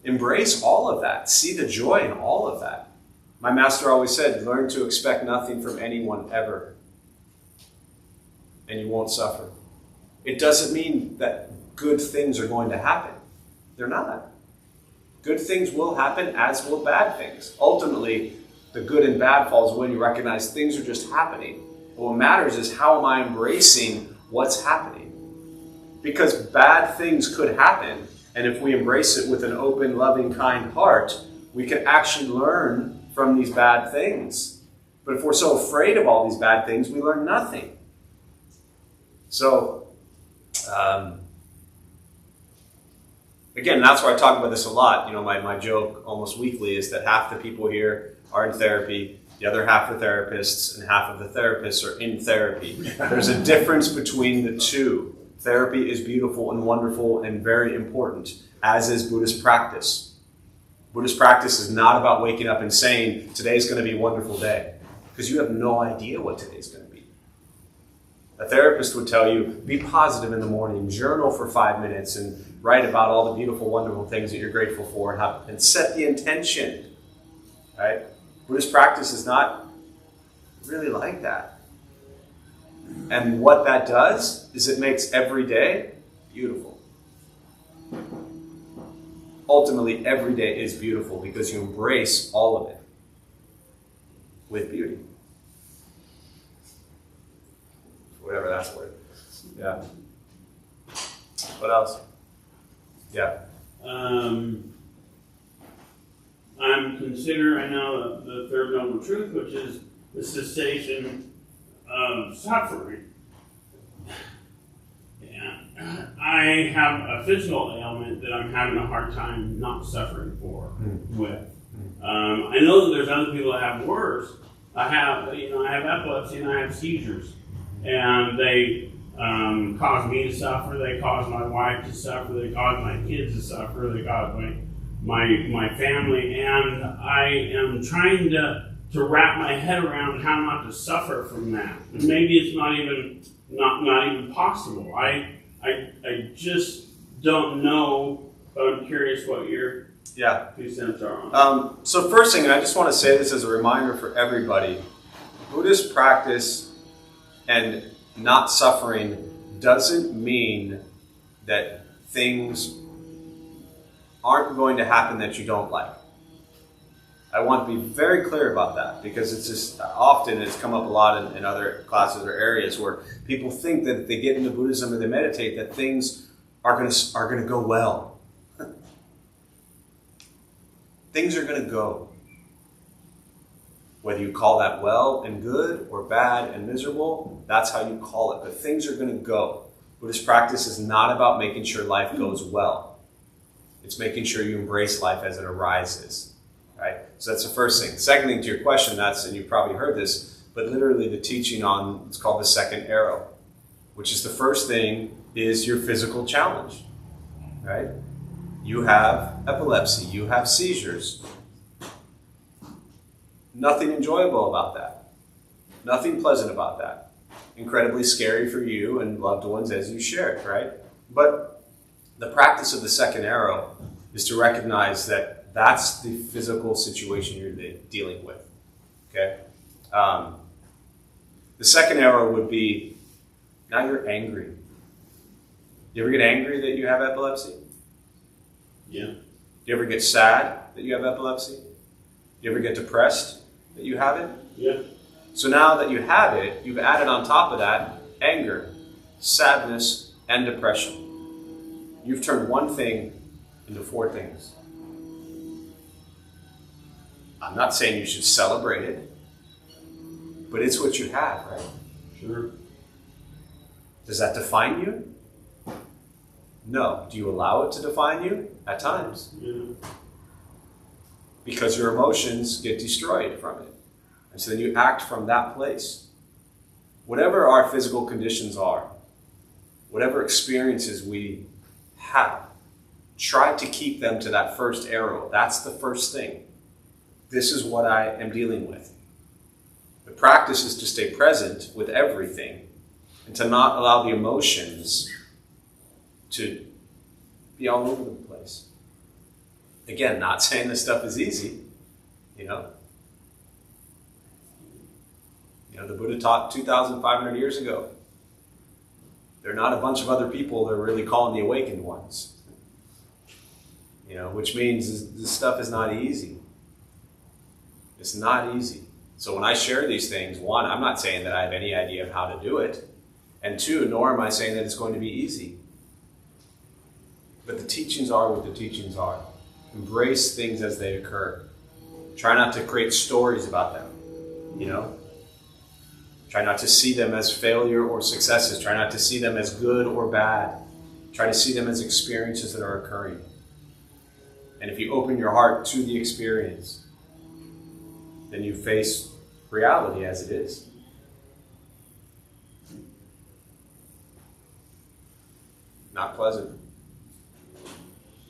Embrace all of that. See the joy in all of that. My master always said, learn to expect nothing from anyone ever, and you won't suffer. It doesn't mean that good things are going to happen. They're not. Good things will happen, as will bad things. Ultimately, the good and bad falls when you recognize things are just happening. What matters is how am I embracing what's happening? Because bad things could happen, and if we embrace it with an open, loving, kind heart, we can actually learn from these bad things. But if we're so afraid of all these bad things, we learn nothing. So, again, that's why I talk about this a lot. My joke almost weekly is that half the people here are in therapy, the other half are therapists, and half of the therapists are in therapy. There's a difference between the two. Therapy is beautiful and wonderful and very important, as is Buddhist practice. Buddhist practice is not about waking up and saying, today's going to be a wonderful day, because you have no idea what today's going to be. A therapist would tell you, be positive in the morning, journal for 5 minutes, and write about all the beautiful, wonderful things that you're grateful for, and set the intention. Right? Buddhist practice is not really like that. And what that does is it makes every day beautiful. Ultimately, every day is beautiful because you embrace all of it with beauty. Whatever that's worth. Yeah. What else? Yeah. I'm considering right now the third noble truth, which is the cessation of suffering. And I have a physical ailment that I'm having a hard time not suffering with. I know that there's other people that have worse. I have epilepsy and I have seizures, and they cause me to suffer. They cause my wife to suffer. They cause my kids to suffer. They cause my family, and I am trying to wrap my head around how not to suffer from that. And maybe it's not even possible. I just don't know, but I'm curious what your 2 cents are on. So first thing, I just want to say this as a reminder for everybody. Buddhist practice and not suffering doesn't mean that things aren't going to happen that you don't like. I want to be very clear about that, because it's just often it's come up a lot in other classes or areas where people think that if they get into Buddhism and they meditate that things are going to go well. Things are going to go. Whether you call that well and good or bad and miserable, that's how you call it. But things are going to go. Buddhist practice is not about making sure life goes well. It's making sure you embrace life as it arises. Right? So that's the first thing. Second thing to your question, and you've probably heard this, but literally the teaching on, it's called the second arrow, which is the first thing is your physical challenge. Right? You have epilepsy. You have seizures. Nothing enjoyable about that. Nothing pleasant about that. Incredibly scary for you and loved ones as you share it, right? But the practice of the second arrow is to recognize that that's the physical situation you're dealing with, okay? The second arrow would be, now you're angry. You ever get angry that you have epilepsy? Yeah. You ever get sad that you have epilepsy? You ever get depressed that you have it? Yeah. So now that you have it, you've added on top of that anger, sadness, and depression. You've turned one thing into 4 things. I'm not saying you should celebrate it, but it's what you have, right? Sure. Does that define you? No. Do you allow it to define you? At times. Yeah. Because your emotions get destroyed from it. And so then you act from that place. Whatever our physical conditions are, whatever experiences we have, try to keep them to that first arrow. That's the first thing. This is what I am dealing with. The practice is to stay present with everything and to not allow the emotions to be all over the place. Again, not saying this stuff is easy, you know. The Buddha taught 2,500 years ago. They're not a bunch of other people, they're really calling the awakened ones. Which means this stuff is not easy. It's not easy. So when I share these things, 1, I'm not saying that I have any idea of how to do it. And 2, nor am I saying that it's going to be easy. But the teachings are what the teachings are. Embrace things as they occur. Try not to create stories about them, Try not to see them as failure or successes. Try not to see them as good or bad. Try to see them as experiences that are occurring. And if you open your heart to the experience, then you face reality as it is. not pleasant.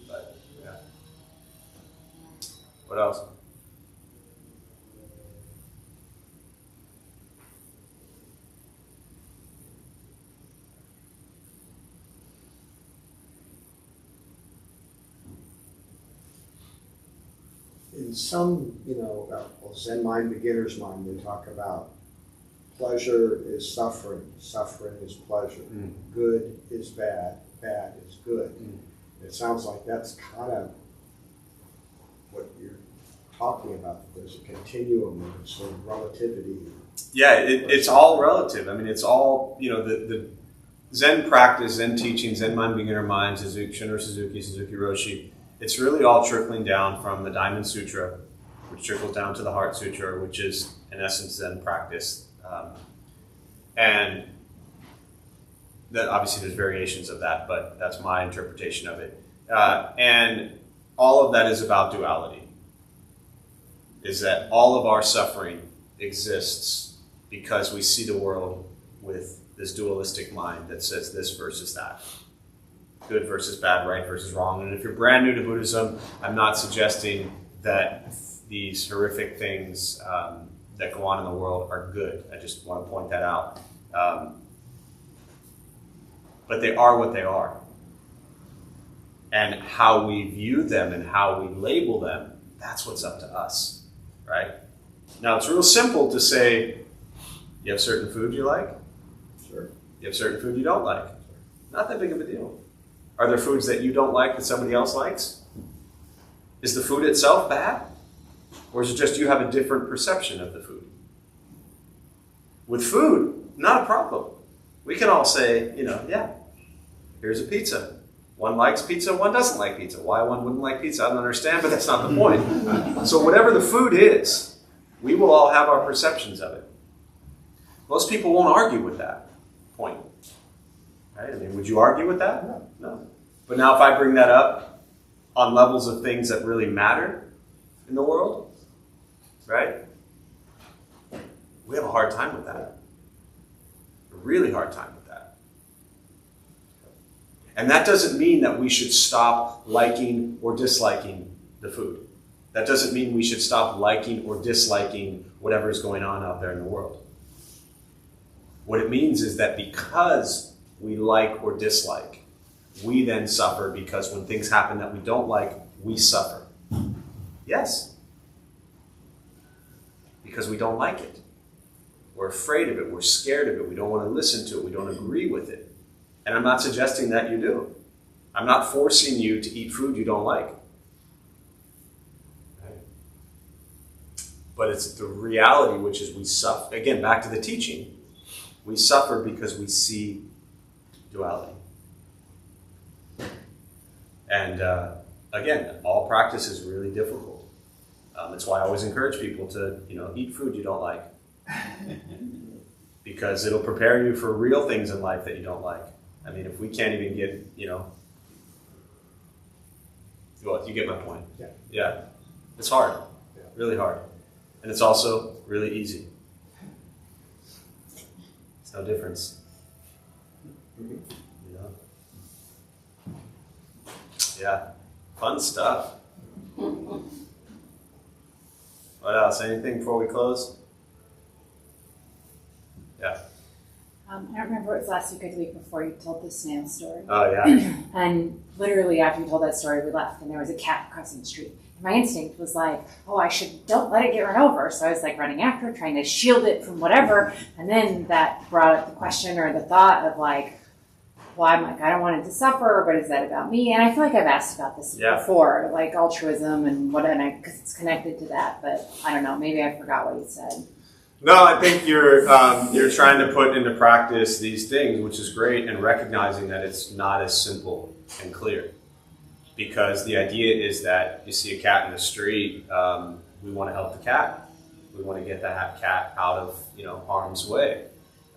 But, yeah. What else? In some, Zen mind, beginner's mind, they talk about pleasure is suffering, suffering is pleasure, good is bad, bad is good. It sounds like that's kind of what you're talking about. There's a continuum of sort of relativity. Yeah, it's all relative. I mean, it's all, the Zen practice, Zen teaching, Zen mind, beginner mind, Shunryu Suzuki, Suzuki Roshi, it's really all trickling down from the Diamond Sutra, which trickles down to the Heart Sutra, which is, in essence, Zen practice. And that obviously there's variations of that, but that's my interpretation of it. And all of that is about duality. Is that all of our suffering exists because we see the world with this dualistic mind that says this versus that. Good versus bad, right versus wrong. And if you're brand new to Buddhism, I'm not suggesting that these horrific things that go on in the world are good. I just want to point that out. But they are what they are. And how we view them and how we label them, that's what's up to us, right? Now, it's real simple to say, you have certain food you like? Sure. You have certain food you don't like? Not that big of a deal. Are there foods that you don't like that somebody else likes? Is the food itself bad? Or is it just you have a different perception of the food? With food, not a problem. We can all say, yeah, here's a pizza. One likes pizza, one doesn't like pizza. Why one wouldn't like pizza, I don't understand, but that's not the point. So whatever the food is, we will all have our perceptions of it. Most people won't argue with that point. Right? I mean, would you argue with that? No. But now if I bring that up on levels of things that really matter in the world, right? We have a hard time with that. A really hard time with that. And that doesn't mean that we should stop liking or disliking the food. That doesn't mean we should stop liking or disliking whatever is going on out there in the world. What it means is that because we like or dislike, we then suffer because when things happen that we don't like, we suffer. Yes. Because we don't like it. We're afraid of it. We're scared of it. We don't want to listen to it. We don't agree with it. And I'm not suggesting that you do. I'm not forcing you to eat food you don't like. Right? But it's the reality, which is we suffer. Again, back to the teaching. We suffer because we see duality. And again, all practice is really difficult. That's why I always encourage people to, eat food you don't like. Because it'll prepare you for real things in life that you don't like. I mean, if we can't even get, well, you get my point. Yeah. It's hard. Really hard. And it's also really easy. It's no difference. Yeah. Fun stuff. What else? Anything before we close? Yeah. I don't remember it was last week or the week before you told the snail story. Oh, yeah. And literally after you told that story, we left, and there was a cat crossing the street. And my instinct was like, don't let it get run over. So I was like running after it, trying to shield it from whatever. And then that brought up the question or the thought of like, well, I'm like, I don't want it to suffer, but is that about me? And I feel like I've asked about this before, like altruism and because it's connected to that. But I don't know, maybe I forgot what you said. No, I think you're trying to put into practice these things, which is great, and recognizing that it's not as simple and clear. Because the idea is that you see a cat in the street, we want to help the cat. We want to get that cat out of harm's way.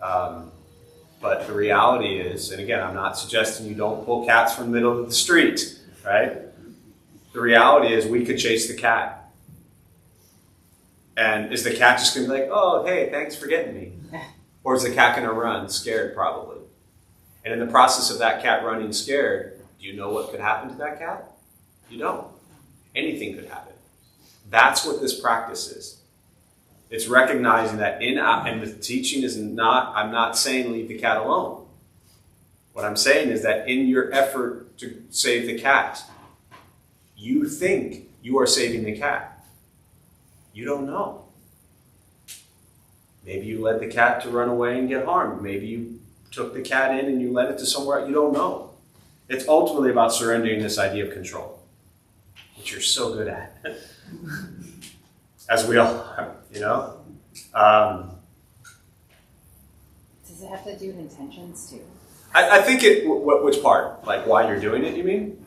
But the reality is, and again, I'm not suggesting you don't pull cats from the middle of the street, right? The reality is we could chase the cat. And is the cat just going to be like, oh, hey, thanks for getting me? Or is the cat going to run, scared probably? And in the process of that cat running scared, do you know what could happen to that cat? You don't. Anything could happen. That's what this practice is. It's recognizing that and the teaching is not, I'm not saying leave the cat alone. What I'm saying is that in your effort to save the cat, you think you are saving the cat. You don't know. Maybe you led the cat to run away and get harmed. Maybe you took the cat in and you led it to somewhere else. You don't know. It's ultimately about surrendering this idea of control, which you're so good at. As we all are, you know? Does it have to do with intentions too? I think which part? Like why you're doing it, you mean?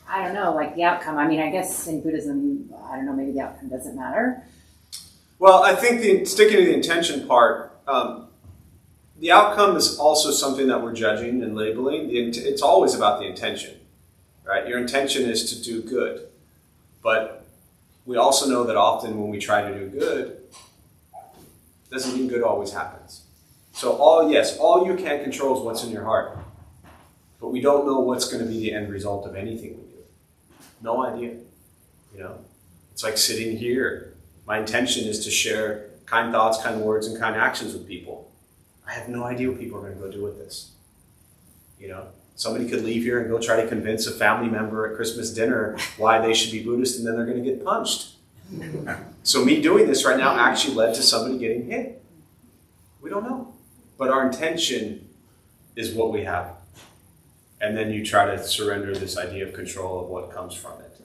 I don't know, like the outcome. I mean, I guess in Buddhism, I don't know, maybe the outcome doesn't matter. Well, I think sticking to the intention part, the outcome is also something that we're judging and labeling. It's always about the intention, right? Your intention is to do good. But we also know that often when we try to do good, doesn't mean good always happens. So all you can control is what's in your heart. But we don't know what's going to be the end result of anything we do. No idea. You know? It's like sitting here. My intention is to share kind thoughts, kind words, and kind actions with people. I have no idea what people are going to go do with this. You know? Somebody could leave here and go try to convince a family member at Christmas dinner why they should be Buddhist, and then they're going to get punched. So me doing this right now actually led to somebody getting hit. We don't know. But our intention is what we have. And then you try to surrender this idea of control of what comes from it.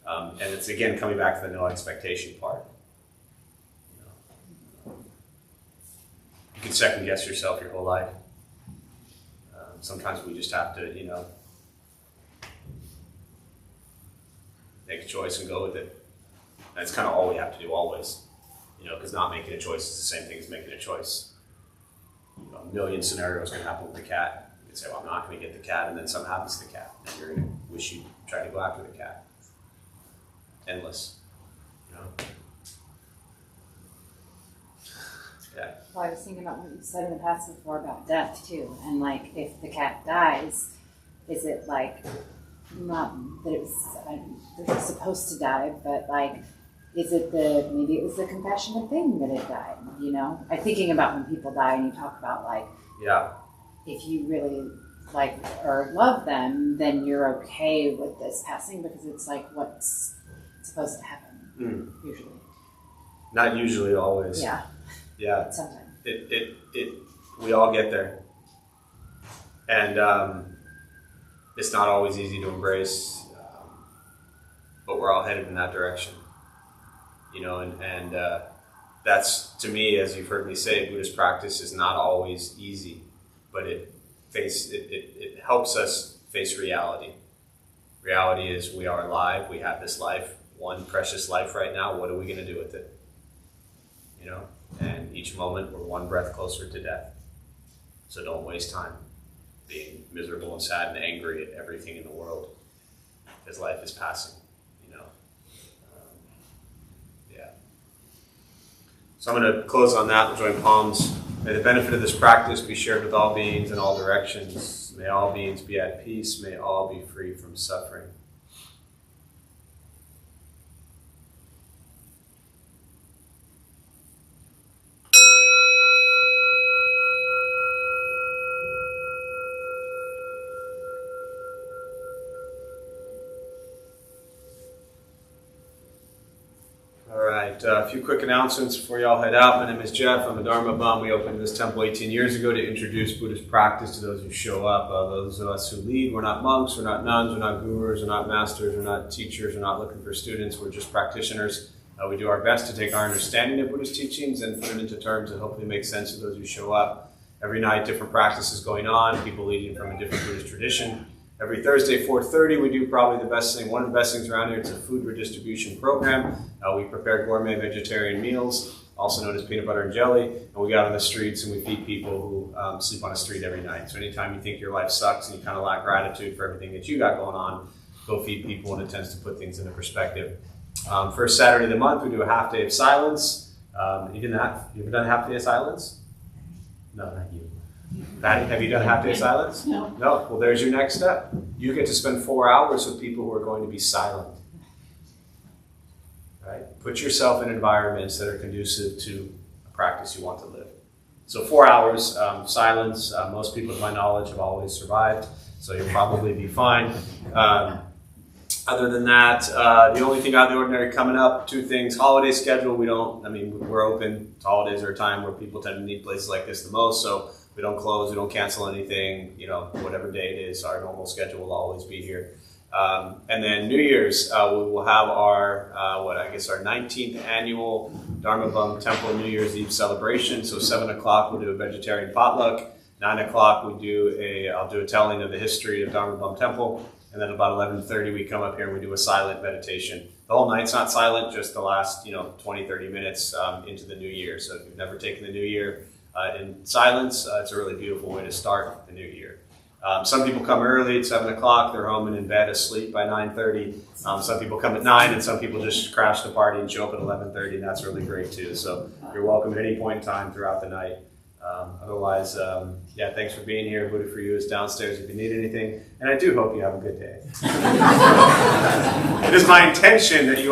And it's, again, coming back to the no expectation part. You can second guess yourself your whole life. Sometimes we just have to, make a choice and go with it. And that's kind of all we have to do always. Because not making a choice is the same thing as making a choice. A million scenarios can happen with the cat. You can say, well, I'm not going to get the cat, and then something happens to the cat. And you're going to wish you tried to go after the cat. Endless. Yeah. Well, I was thinking about what you said in the past before about death too, and like if the cat dies, is it like not that it was supposed to die, but like is it maybe it was the compassionate thing that it died? I'm thinking about when people die and you talk about like if you really like or love them, then you're okay with this passing because it's like what's supposed to happen usually. Not usually, always. Yeah. Yeah. Sometimes. We all get there. And it's not always easy to embrace, but we're all headed in that direction. And that's, to me, as you've heard me say, Buddhist practice is not always easy, but it helps us face reality. Reality is we are alive, we have this life, one precious life right now, what are we going to do with it? And each moment we're one breath closer to death. So don't waste time being miserable and sad and angry at everything in the world, because life is passing, So I'm going to close on that. We'll join palms. May the benefit of this practice be shared with all beings in all directions. May all beings be at peace. May all be free from suffering. A few quick announcements before y'all head out. My name is Jeff. I'm a Dharma Bum. We opened this temple 18 years ago to introduce Buddhist practice to those who show up. Those of us who lead, we're not monks, we're not nuns, we're not gurus, we're not masters, we're not teachers, we're not looking for students, we're just practitioners. We do our best to take our understanding of Buddhist teachings and put it into terms that hopefully make sense to those who show up. Every night, different practices going on, people leading from a different Buddhist tradition. Every Thursday, 4:30, we do probably the best thing, one of the best things around here. It's a food redistribution program. We prepare gourmet vegetarian meals, also known as peanut butter and jelly, and we go out on the streets and we feed people who sleep on the street every night. So anytime you think your life sucks and you kind of lack gratitude for everything that you got going on, go feed people, and it tends to put things into perspective. First Saturday of the month, we do a half day of silence. You ever done a half day of silence? No, not you. Patty, have you done half day silence? No. No. Well, there's your next step. You get to spend 4 hours with people who are going to be silent. Right? Put yourself in environments that are conducive to a practice you want to live. So 4 hours silence. Most people, to my knowledge, have always survived, so you'll probably be fine. Other than that, the only thing out of the ordinary coming up, 2 things. Holiday schedule, we're open. Holidays are a time where people tend to need places like this the most, so we don't close, we don't cancel anything. Whatever day it is, our normal schedule will always be here. And then New Year's, we will have our 19th annual Dharma Bum Temple New Year's Eve celebration. So 7 o'clock we'll do a vegetarian potluck. 9 o'clock I'll do a telling of the history of Dharma Bum Temple. And then about 11:30 we come up here and we do a silent meditation. The whole night's not silent, just the last 20, 30 minutes into the new year. So if you've never taken the new year in silence, it's a really beautiful way to start the new year. Some people come early at 7 o'clock. They're home and in bed asleep by 9:30. Some people come at 9, and some people just crash the party and show up at 11:30, and that's really great too. So you're welcome at any point in time throughout the night. Otherwise, thanks for being here. Buddha for You is downstairs if you need anything, and I do hope you have a good day. It is my intention that you all